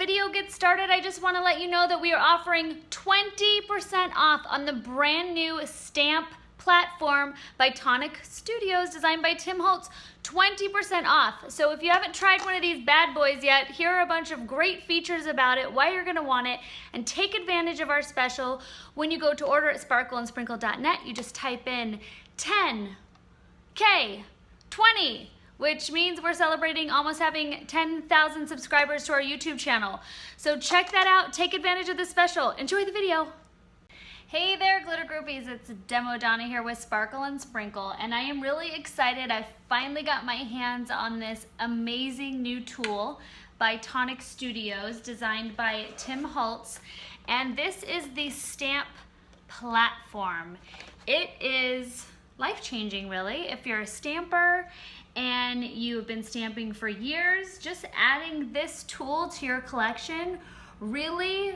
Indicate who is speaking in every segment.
Speaker 1: video gets started, I just want to let you know that we are offering 20% off on the brand new stamp platform by Tonic Studios, designed by Tim Holtz. 20% off. So if you haven't tried one of these bad boys yet, here are a bunch of great features about it, why you're going to want it, and take advantage of our special. When you go to order at sparkleandsprinkle.net, you just type in 10K20, which means we're celebrating almost having 10,000 subscribers to our YouTube channel. So check that out, take advantage of this special. Enjoy the video. Hey there, glitter groupies, it's Demo Donna here with Sparkle and Sprinkle, and I am really excited. I finally got my hands on this amazing new tool by Tonic Studios, designed by Tim Holtz, and this is the stamp platform. It is life-changing, really. If you're a stamper and you've been stamping for years, just adding this tool to your collection really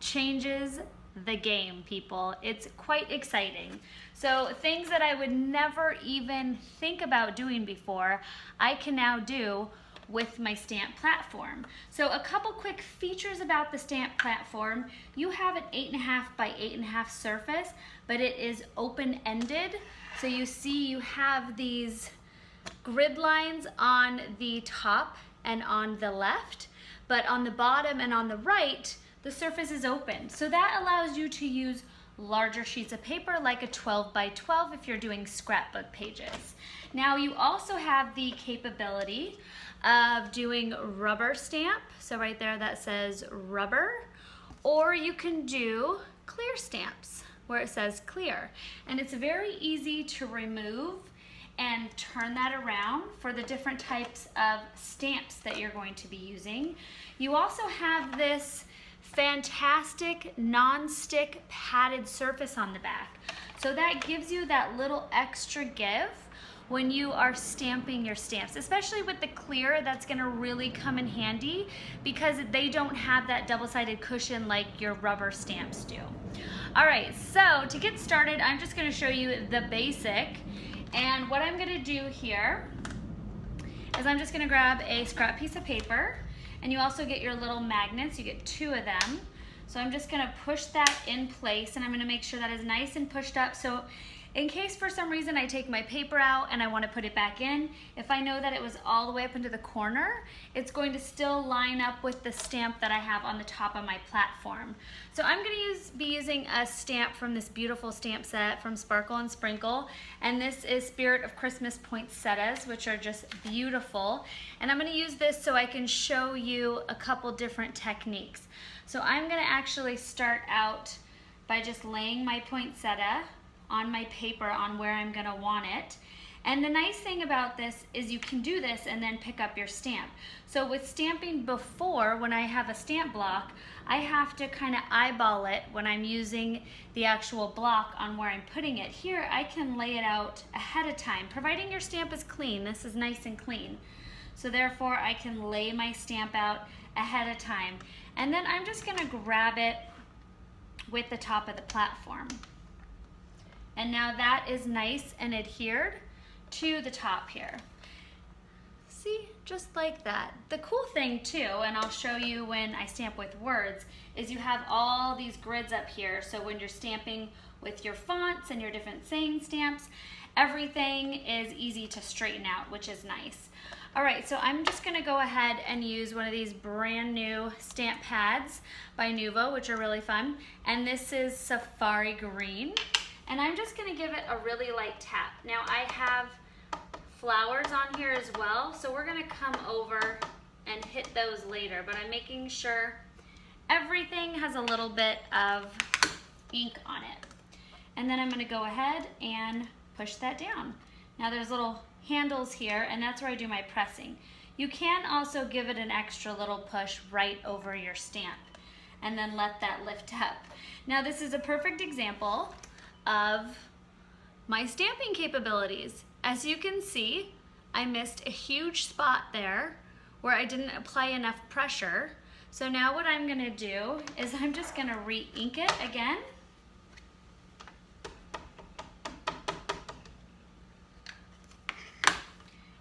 Speaker 1: changes the game, people. It's quite exciting. So things that I would never even think about doing before, I can now do with my stamp platform. So a couple quick features about the stamp platform. You have an 8.5 by 8.5 surface, but it is open-ended. So you see you have these grid lines on the top and on the left, but on the bottom and on the right, the surface is open. So that allows you to use larger sheets of paper, like a 12 by 12 if you're doing scrapbook pages. Now you also have the capability of doing rubber stamp. So right there that says rubber, or you can do clear stamps where it says clear. And it's very easy to remove and turn that around for the different types of stamps that you're going to be using. You also have this fantastic non-stick padded surface on the back. So that gives you that little extra give when you are stamping your stamps, especially with the clear. That's going to really come in handy because they don't have that double-sided cushion like your rubber stamps do. All right, so to get started, I'm just going to show you the basic. And what I'm going to do here is I'm just going to grab a scrap piece of paper. And you also get your little magnets, you get 2 of them. So I'm just gonna push that in place, and I'm gonna make sure that is nice and pushed up. So in case for some reason I take my paper out and I wanna put it back in, if I know that it was all the way up into the corner, it's going to still line up with the stamp that I have on the top of my platform. So I'm gonna be using a stamp from this beautiful stamp set from Sparkle and Sprinkle, and this is Spirit of Christmas poinsettias, which are just beautiful. And I'm gonna use this so I can show you a couple different techniques. So I'm gonna actually start out by just laying my poinsettia on my paper on where I'm gonna want it. And the nice thing about this is you can do this and then pick up your stamp. So with stamping before, when I have a stamp block, I have to kind of eyeball it when I'm using the actual block on where I'm putting it. Here, I can lay it out ahead of time, providing your stamp is clean. This is nice and clean. So therefore, I can lay my stamp out ahead of time. And then I'm just gonna grab it with the top of the platform. And now that is nice and adhered to the top here. See, just like that. The cool thing too, and I'll show you when I stamp with words, is you have all these grids up here. So when you're stamping with your fonts and your different saying stamps, everything is easy to straighten out, which is nice. All right, so I'm just gonna go ahead and use one of these brand new stamp pads by Nuvo, which are really fun. And this is Safari Green. And I'm just gonna give it a really light tap. Now I have flowers on here as well, so we're gonna come over and hit those later, but I'm making sure everything has a little bit of ink on it. And then I'm gonna go ahead and push that down. Now there's little handles here, and that's where I do my pressing. You can also give it an extra little push right over your stamp and then let that lift up. Now this is a perfect example of my stamping capabilities. As you can see, I missed a huge spot there where I didn't apply enough pressure. So now what I'm gonna do is I'm just gonna re-ink it again.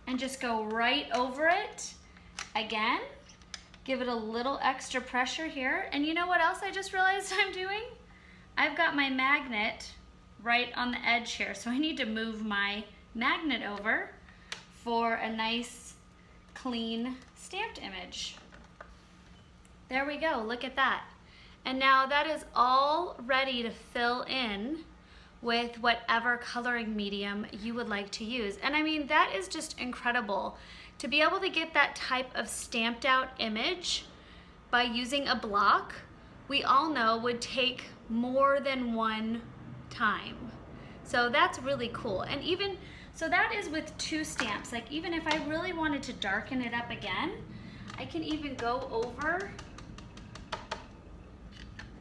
Speaker 1: And just go right over it again. Give it a little extra pressure here. And you know what else I just realized I'm doing? I've got my magnet right on the edge here, so I need to move my magnet over for a nice, clean stamped image. There we go, look at that. And now that is all ready to fill in with whatever coloring medium you would like to use. And I mean, that is just incredible. To be able to get that type of stamped out image by using a block, we all know would take more than one time. So that's really cool. And even, so that is with 2 stamps. Like even if I really wanted to darken it up again, I can even go over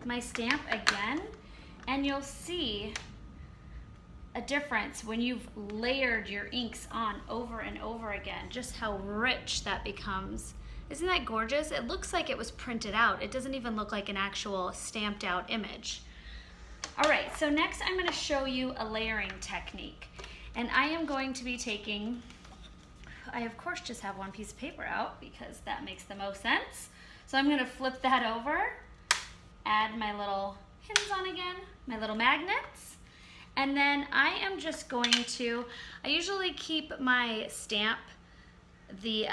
Speaker 1: my stamp again, and you'll see a difference when you've layered your inks on over and over again, just how rich that becomes. Isn't that gorgeous? It looks like it was printed out. It doesn't even look like an actual stamped out image. All right, so next I'm going to show you a layering technique. And I am going to be taking, I of course just have one piece of paper out because that makes the most sense. So I'm going to flip that over, add my little pins on again, my little magnets. And then I am just going to, I usually keep my stamp, the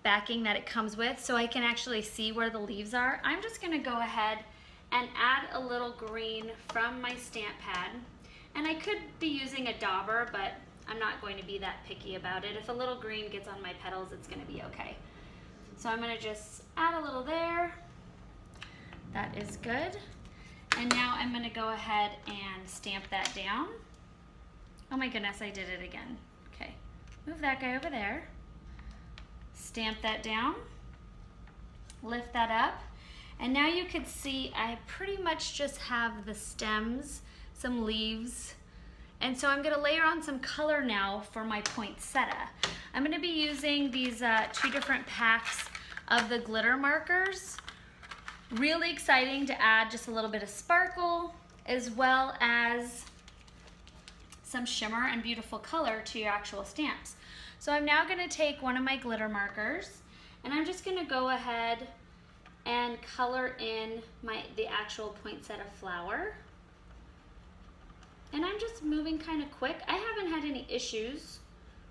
Speaker 1: backing that it comes with, so I can actually see where the leaves are. I'm just gonna go ahead and add a little green from my stamp pad. And I could be using a dauber, but I'm not going to be that picky about it. If a little green gets on my petals, it's gonna be okay. So I'm gonna just add a little there. That is good. And now I'm gonna go ahead and stamp that down. Oh my goodness, I did it again. Okay, move that guy over there. Stamp that down, lift that up. And now you can see I pretty much just have the stems, some leaves. And so I'm gonna layer on some color now for my poinsettia. I'm gonna be using these 2 different packs of the glitter markers. Really exciting to add just a little bit of sparkle as well as some shimmer and beautiful color to your actual stamps. So I'm now going to take one of my glitter markers and I'm just going to go ahead and color in the actual poinsettia flower. And I'm just moving kind of quick. I haven't had any issues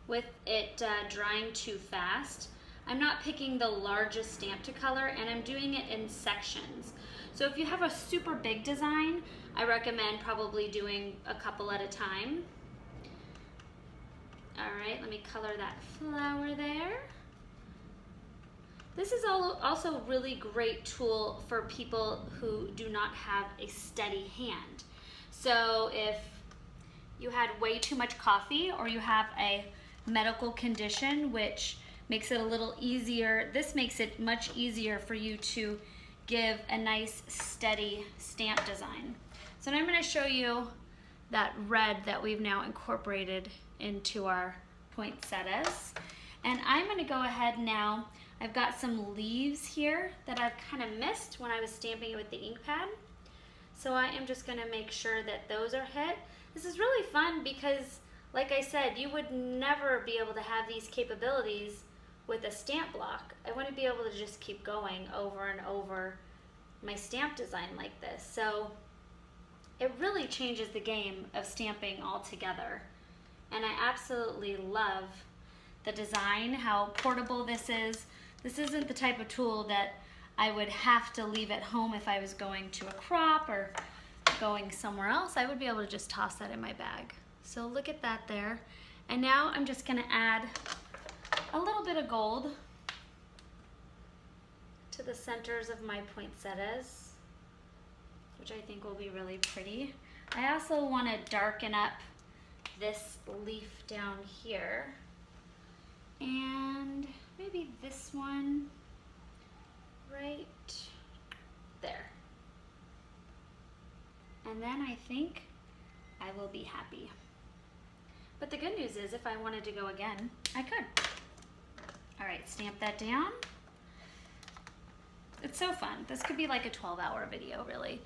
Speaker 1: with it drying too fast. I'm not picking the largest stamp to color, and I'm doing it in sections. So if you have a super big design, I recommend probably doing a couple at a time. All right, let me color that flower there. This is also a really great tool for people who do not have a steady hand. So if you had way too much coffee or you have a medical condition which makes it a little easier, this makes it much easier for you to give a nice steady stamp design. So now I'm going to show you that red that we've now incorporated into our poinsettias. And I'm going to go ahead now, I've got some leaves here that I've kind of missed when I was stamping it with the ink pad. So I am just going to make sure that those are hit. This is really fun because, like I said, you would never be able to have these capabilities with a stamp block. I want to be able to just keep going over and over my stamp design like this. So it really changes the game of stamping altogether. And I absolutely love the design, how portable this is. This isn't the type of tool that I would have to leave at home if I was going to a crop or going somewhere else. I would be able to just toss that in my bag. So look at that there. And now I'm just going to add a little bit of gold to the centers of my poinsettias, which I think will be really pretty. I also want to darken up this leaf down here, and maybe this one right there. And then I think I will be happy. But the good news is if I wanted to go again, I could. All right, stamp that down. It's so fun. This could be like a 12-hour video, really.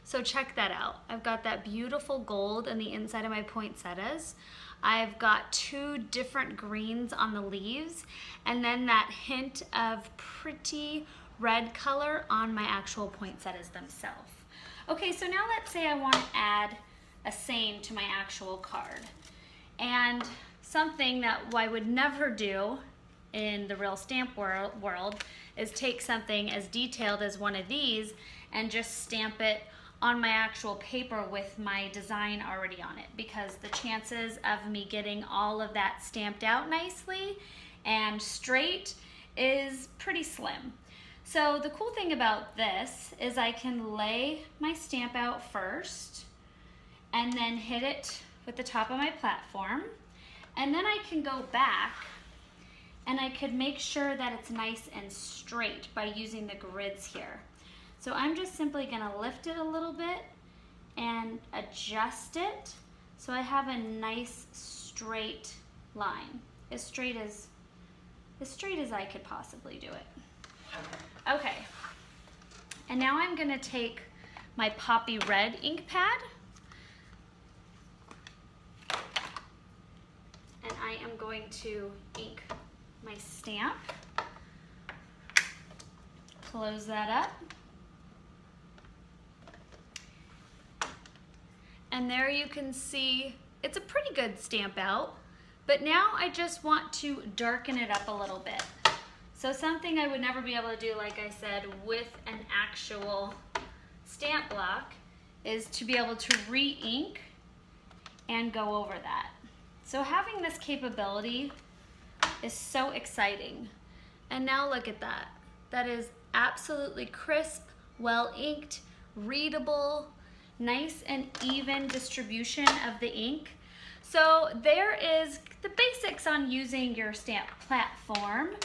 Speaker 1: So check that out. I've got that beautiful gold on the inside of my poinsettias. I've got 2 different greens on the leaves, and then that hint of pretty red color on my actual poinsettias themselves. Okay, so now let's say I want to add a saying to my actual card. And something that I would never do in the real stamp world is take something as detailed as one of these and just stamp it on my actual paper with my design already on it, because the chances of me getting all of that stamped out nicely and straight is pretty slim. So the cool thing about this is I can lay my stamp out first and then hit it with the top of my platform, and then I can go back and I could make sure that it's nice and straight by using the grids here. So I'm just simply gonna lift it a little bit and adjust it so I have a nice straight line, as straight as I could possibly do it. Okay, and now I'm gonna take my poppy red ink pad and I am going to ink my stamp, close that up, and there you can see it's a pretty good stamp out, but now I just want to darken it up a little bit. So something I would never be able to do, like I said, with an actual stamp block is to be able to re-ink and go over that. So having this capability is so exciting. And now look at that. That is absolutely crisp, well inked, readable, nice and even distribution of the ink. So there is the basics on using your stamp platform.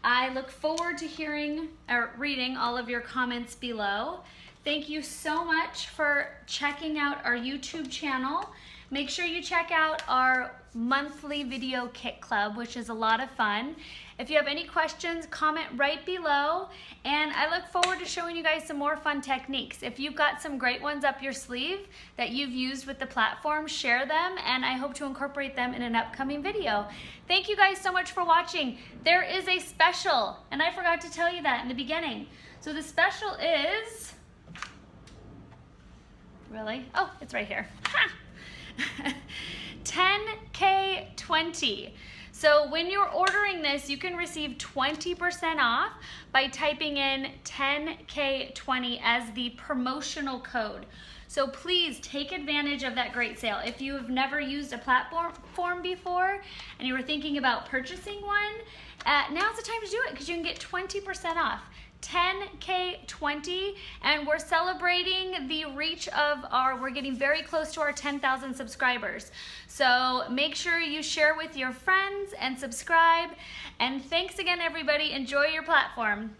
Speaker 1: I look forward to hearing or reading all of your comments below. Thank you so much for checking out our YouTube channel. Make sure you check out our monthly video kit club, which is a lot of fun. If you have any questions, comment right below, and I look forward to showing you guys some more fun techniques. If you've got some great ones up your sleeve that you've used with the platform, share them, and I hope to incorporate them in an upcoming video. Thank you guys so much for watching. There is a special, and I forgot to tell you that in the beginning. So the special is, really? Oh, it's right here. Ha! 10K20. So when you're ordering this, you can receive 20% off by typing in 10K20 as the promotional code. So please take advantage of that great sale. If you have never used a platform before and you were thinking about purchasing one, now's the time to do it because you can get 20% off. 10K20, and we're celebrating the reach of we're getting very close to our 10,000 subscribers. So make sure you share with your friends and subscribe. And thanks again, everybody. Enjoy your platform.